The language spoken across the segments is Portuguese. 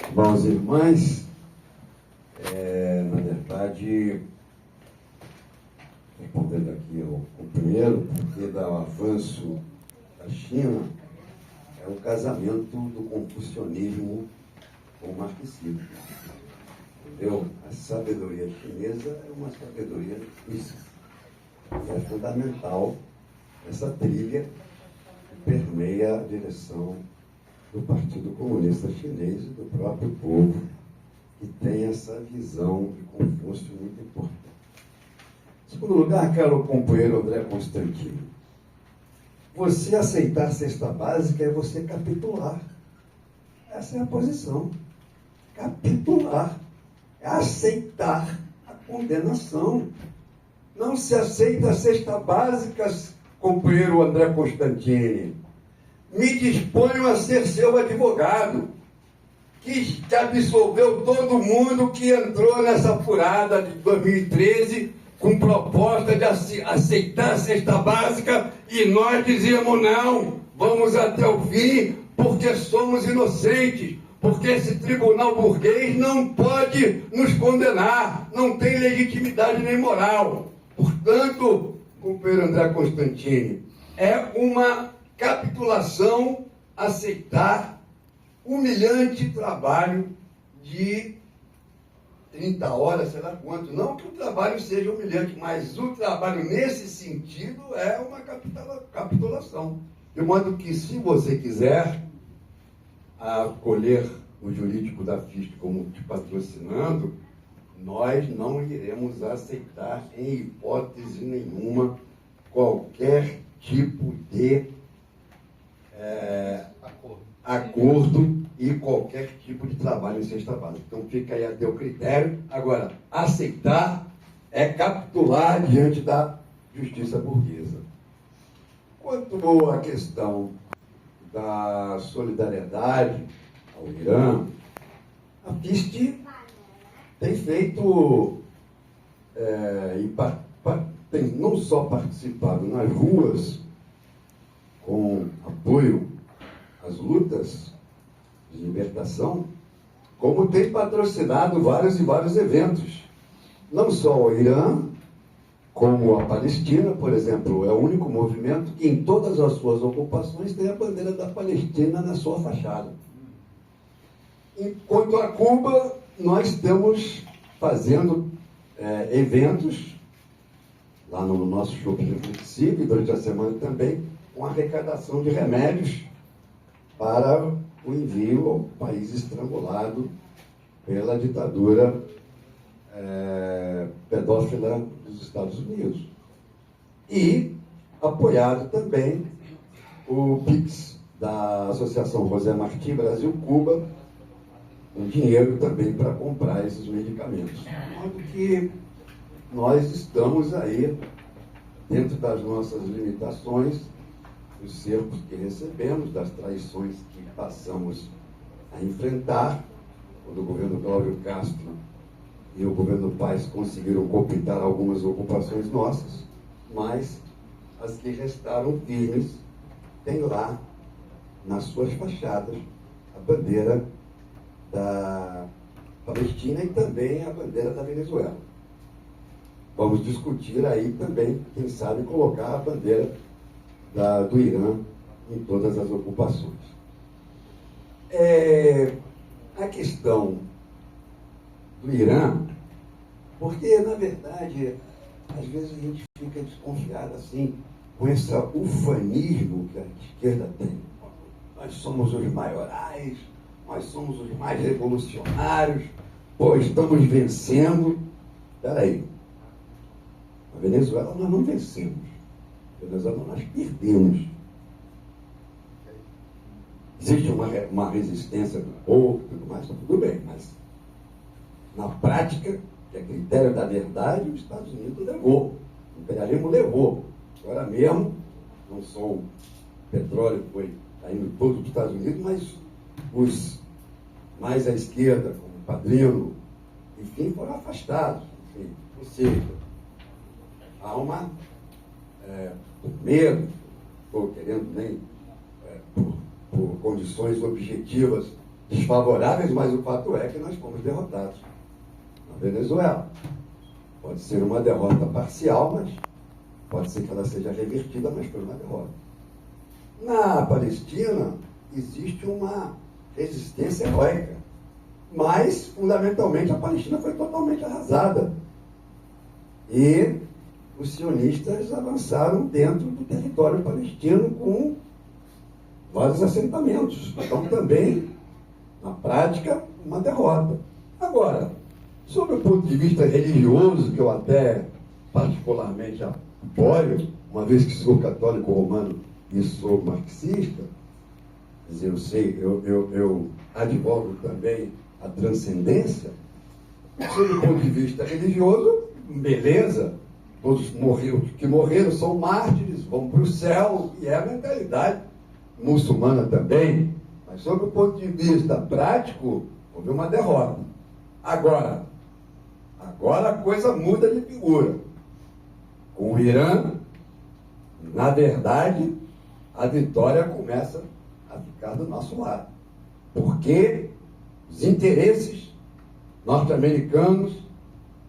Irmãos e irmãs, na verdade, respondendo aqui ao primeiro, porque do avanço da China é um casamento do confucionismo com o marxismo. Entendeu? A sabedoria chinesa é uma sabedoria difícil. E é fundamental essa trilha que permeia a direção do Partido Comunista Chinês e do próprio povo, que tem essa visão de Confúcio muito importante. Em segundo lugar, caro companheiro André Constantino, você aceitar a cesta básica é você capitular. Essa é a posição. Capitular. É aceitar a condenação. Não se aceita a cesta básica, companheiro André Constantini. Me disponho a ser seu advogado, que absolveu todo mundo que entrou nessa furada de 2013 com proposta de aceitar a cesta básica, e nós dizíamos não, vamos até o fim, porque somos inocentes, porque esse tribunal burguês não pode nos condenar, não tem legitimidade nem moral. Portanto, companheiro André Constantini, é uma capitulação aceitar humilhante trabalho de 30 horas, sei lá quanto. Não que o trabalho seja humilhante, mas o trabalho nesse sentido é uma capitulação. De modo que, se você quiser acolher o jurídico da FISC como te patrocinando, nós não iremos aceitar, em hipótese nenhuma, qualquer tipo de acordo e qualquer tipo de trabalho em cesta básica. Então fica aí a teu critério. Agora, aceitar é capitular diante da justiça burguesa. Quanto à questão da solidariedade ao Irã, a FIST tem feito tem não só participado nas ruas com apoio às lutas de libertação, como tem patrocinado vários e vários eventos. Não só o Irã, como a Palestina, por exemplo, é o único movimento que em todas as suas ocupações tem a bandeira da Palestina na sua fachada. Enquanto a Cuba, nós estamos fazendo eventos lá no nosso shopping reflexivo, e durante a semana também, com arrecadação de remédios para o envio ao país estrangulado pela ditadura pedófila dos Estados Unidos. E apoiado também o PIX da Associação José Martí Brasil-Cuba, com dinheiro também para comprar esses medicamentos. De modo que nós estamos aí, dentro das nossas limitações, dos cercos que recebemos, das traições que passamos a enfrentar, quando o governo Cláudio Castro e o governo Paes conseguiram cooptar algumas ocupações nossas, mas as que restaram firmes têm lá, nas suas fachadas, a bandeira da Palestina e também a bandeira da Venezuela. Vamos discutir aí também, quem sabe, colocar a bandeira do Irã em todas as ocupações. A questão do Irã, porque, na verdade, às vezes a gente fica desconfiado assim, com esse ufanismo que a esquerda tem. Nós somos os maiorais, nós somos os mais revolucionários, estamos vencendo. Espera aí. A Venezuela nós não vencemos. A Venezuela nós perdemos. Existe uma resistência do povo, tudo mais, tudo bem, mas na prática, que é critério da verdade, os Estados Unidos levou. O imperialismo levou. Agora mesmo, não só o petróleo foi indo todo para os Estados Unidos, mas os mais à esquerda, como o Padrino, enfim, foram afastados. Enfim, ou seja, há uma, por medo, ou querendo nem, por condições objetivas desfavoráveis, mas o fato é que nós fomos derrotados na Venezuela. Pode ser uma derrota parcial, mas pode ser que ela seja revertida, mas foi uma derrota. Na Palestina, existe uma resistência heróica, mas, fundamentalmente, a Palestina foi totalmente arrasada. E os sionistas avançaram dentro do território palestino com vários assentamentos. Então, também, na prática, uma derrota. Agora, sob o ponto de vista religioso, que eu até particularmente apoio, uma vez que sou católico romano e sou marxista, quer dizer, eu advogo também a transcendência. Sob o ponto de vista religioso, beleza, todos que morreram são mártires, vão para o céu, e é a mentalidade muçulmana também. Mas sob o ponto de vista prático, houve uma derrota. Agora a coisa muda de figura. Com o Irã, na verdade, a vitória começa a ficar do nosso lado. Porque os interesses norte-americanos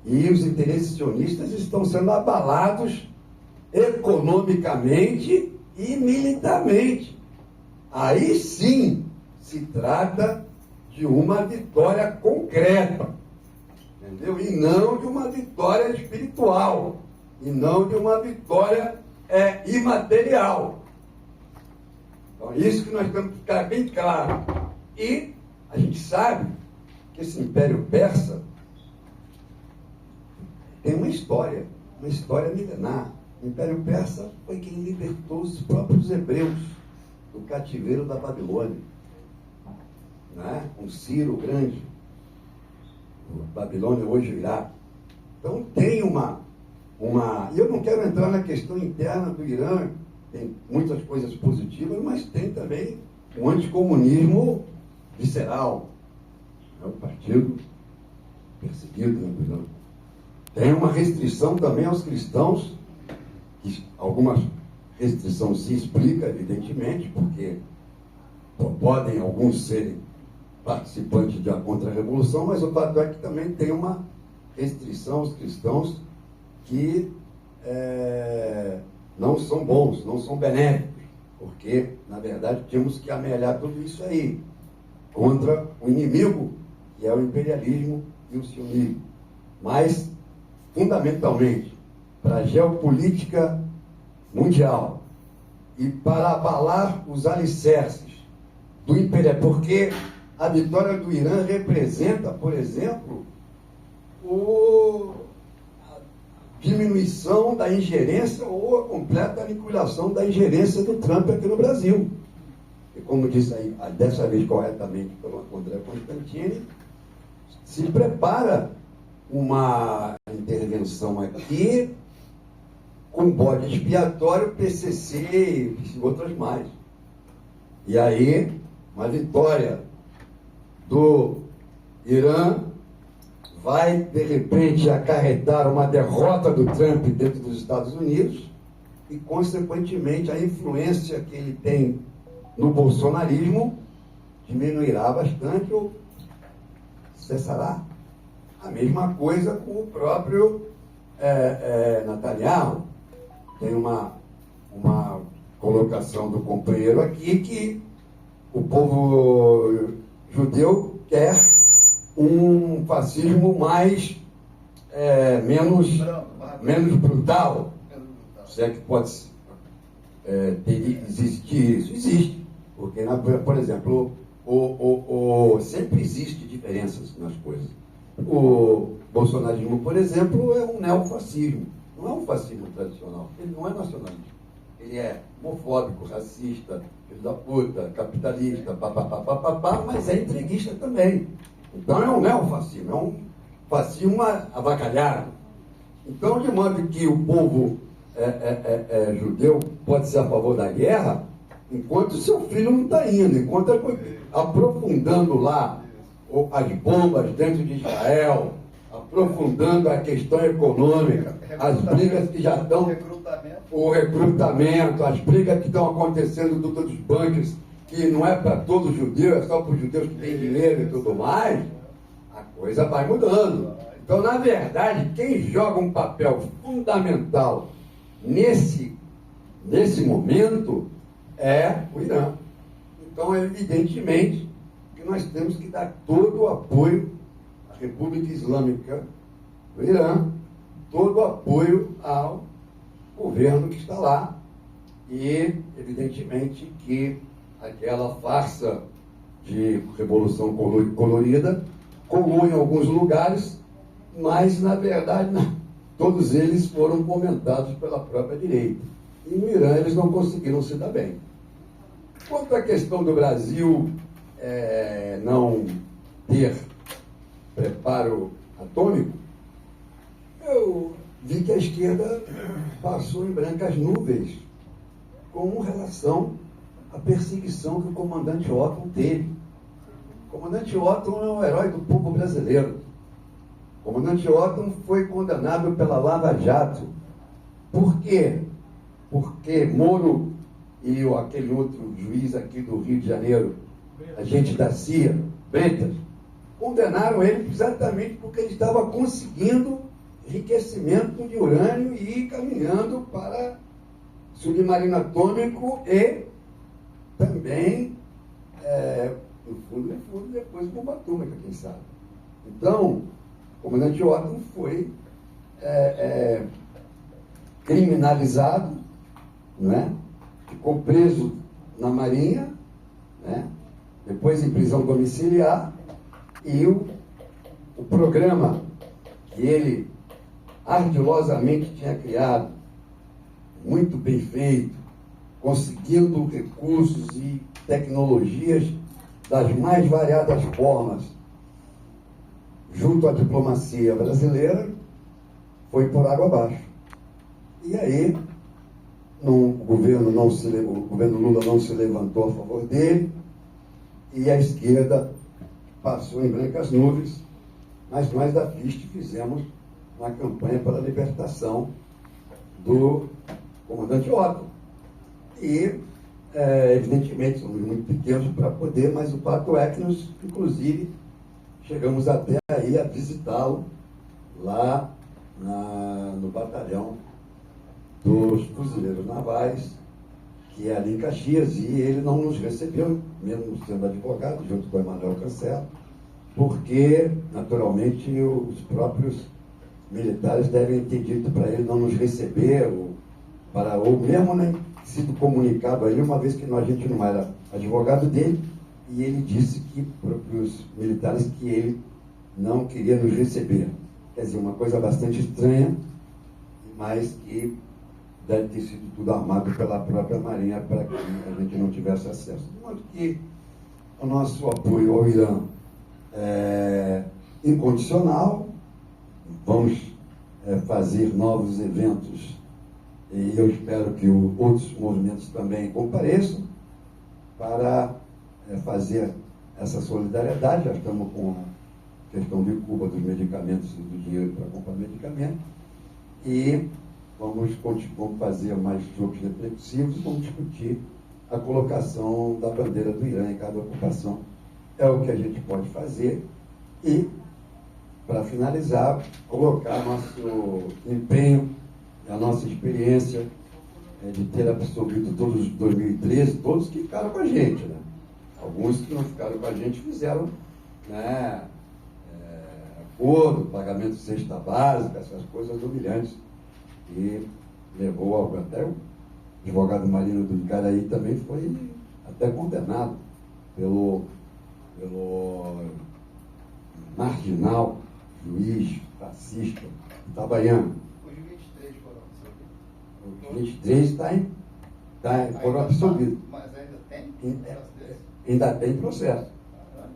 e os interesses sionistas estão sendo abalados economicamente e militarmente. Aí sim se trata de uma vitória concreta, entendeu? E não de uma vitória espiritual, e não de uma vitória imaterial. Então, isso que nós temos que ficar bem claro. E a gente sabe que esse Império Persa tem uma história milenar. O Império Persa foi quem libertou os próprios hebreus do cativeiro da Babilônia, né? Com Ciro Grande, Babilônia hoje o Iraque. Então tem uma... E eu não quero entrar na questão interna do Irã, tem muitas coisas positivas, mas tem também o anticomunismo visceral, né? O partido perseguido no Irã. Tem uma restrição também aos cristãos, que algumas restrições se explica, evidentemente, porque podem alguns serem participantes da contra-revolução, mas o fato é que também tem uma restrição aos cristãos que não são bons, não são benéficos, porque, na verdade, tínhamos que amealhar tudo isso aí contra o inimigo, que é o imperialismo e o sionismo. Mas, fundamentalmente, para a geopolítica mundial e para abalar os alicerces do imperialismo, porque a vitória do Irã representa, por exemplo, a diminuição da ingerência ou a completa aniquilação da ingerência do Trump aqui no Brasil. E como disse aí, dessa vez corretamente pelo André Constantini, se prepara uma intervenção aqui com bode expiatório, PCC e outras mais. E aí, uma vitória do Irã vai, de repente, acarretar uma derrota do Trump dentro dos Estados Unidos e, consequentemente, a influência que ele tem no bolsonarismo diminuirá bastante ou cessará. A mesma coisa com o próprio Netanyahu. Tem uma colocação do companheiro aqui que o povo judeu quer um fascismo menos brutal. Se é que pode existir isso? Existe. Porque, por exemplo, sempre existe diferenças nas coisas. O bolsonarismo, por exemplo, é um neofascismo. Não é um fascismo tradicional. Ele não é nacionalista. Ele é homofóbico, racista, filho da puta, capitalista, papapá, mas é entreguista também. Então é um neofascismo, é um fascismo avacalhado. Então, de modo que o povo judeu pode ser a favor da guerra, enquanto seu filho não está indo, enquanto aprofundando lá as bombas dentro de Israel, aprofundando a questão econômica, as brigas que já estão... O recrutamento, as brigas que estão acontecendo dos bunkers que não é para todo judeu, é só para os judeus que têm dinheiro e tudo mais, a coisa vai mudando. Então, na verdade, quem joga um papel fundamental nesse momento é o Irã. Então, evidentemente, que nós temos que dar todo o apoio à República Islâmica do Irã, todo o apoio ao governo que está lá. E, evidentemente, que aquela farsa de revolução colorida colou em alguns lugares, mas, na verdade, todos eles foram fomentados pela própria direita. E no Irã eles não conseguiram se dar bem. Quanto à questão do Brasil não ter preparo atômico, eu vi que a esquerda passou em brancas nuvens com relação à perseguição que o comandante Otton teve. O comandante Otton é um herói do povo brasileiro. O comandante Otton foi condenado pela Lava Jato. Por quê? Porque Moro e aquele outro juiz aqui do Rio de Janeiro, agente da CIA, Bretas, condenaram ele exatamente porque ele estava conseguindo enriquecimento de urânio e ir caminhando para submarino atômico e também, no fundo, depois bomba atômica, quem sabe. Então, o comandante Otton foi criminalizado, não é? Ficou preso na Marinha, né? Depois em prisão domiciliar, e o programa que ele ardilosamente tinha criado, muito bem feito, conseguindo recursos e tecnologias das mais variadas formas, junto à diplomacia brasileira, foi por água abaixo. E aí, o governo Lula não se levantou a favor dele, e a esquerda passou em brancas nuvens, mas nós da FIST fizemos uma campanha para a libertação do comandante Otton. E, evidentemente, somos muito pequenos para poder, mas o fato é que nós, inclusive, chegamos até aí a visitá-lo lá no batalhão dos fuzileiros navais, que é ali em Caxias, e ele não nos recebeu, mesmo sendo advogado, junto com o Emanuel Cancelo, porque, naturalmente, os próprios militares devem ter dito para ele não nos receber, ou mesmo nem sido comunicado a ele, uma vez que a gente não era advogado dele, e ele disse para os militares que ele não queria nos receber. Quer dizer, uma coisa bastante estranha, mas que deve ter sido tudo armado pela própria Marinha para que a gente não tivesse acesso. De modo que o nosso apoio ao Irã é incondicional. Vamos fazer novos eventos e eu espero que outros movimentos também compareçam para fazer essa solidariedade. Já estamos com a questão de Cuba, dos medicamentos e do dinheiro para comprar medicamento, e vamos fazer mais jogos reflexivos, vamos discutir a colocação da bandeira do Irã em cada ocupação. É o que a gente pode fazer e, para finalizar, colocar nosso empenho, a nossa experiência de ter absorvido todos os 2013, todos que ficaram com a gente, né? Alguns que não ficaram com a gente fizeram, né, acordo, pagamento de cesta básica, essas coisas humilhantes, e levou até o advogado Marino do Icaraí também foi até condenado pelo marginal juiz fascista Itabaiana. Os 23 foram absolvidos. Os 23 foram absolvidos. Mas ainda tem? Ainda tem processo.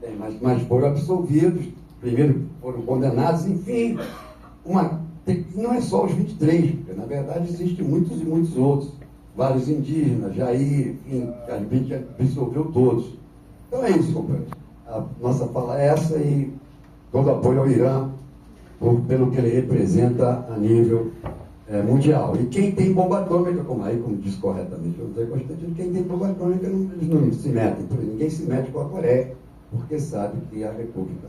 Tem, mas foram absolvidos, primeiro foram condenados, enfim, não é só os 23, porque na verdade existem muitos e muitos outros, vários indígenas, Jair, enfim, a gente absolveu todos. Então é isso, companheiros. A nossa fala é essa, e todo apoio ao Irã pelo que ele representa a nível mundial. E quem tem bomba atômica, como diz corretamente o José Constantino, quem tem bomba atômica eles não se metem. Ninguém se mete com a Coreia, porque sabe que a República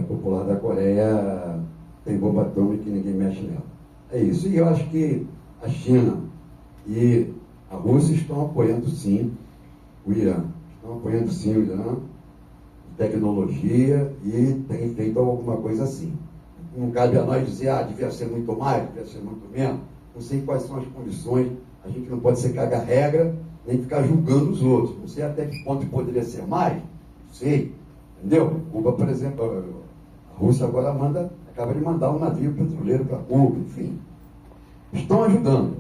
Popular da Coreia tem bomba atômica e ninguém mexe nela. É isso. E eu acho que a China e a Rússia estão apoiando sim o Irã. Estão apoiando sim o Irã, tecnologia, e tem feito alguma coisa assim. Não cabe a nós dizer, devia ser muito mais, devia ser muito menos. Não sei quais são as condições. A gente não pode ser caga-regra, nem ficar julgando os outros. Não sei até que ponto poderia ser mais. Não sei. Entendeu? Cuba, por exemplo, a Rússia agora acaba de mandar um navio petroleiro para Cuba, enfim. Estão ajudando.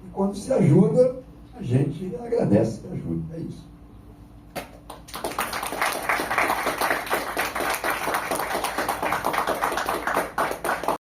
E quando se ajuda, a gente agradece que ajuda. É isso.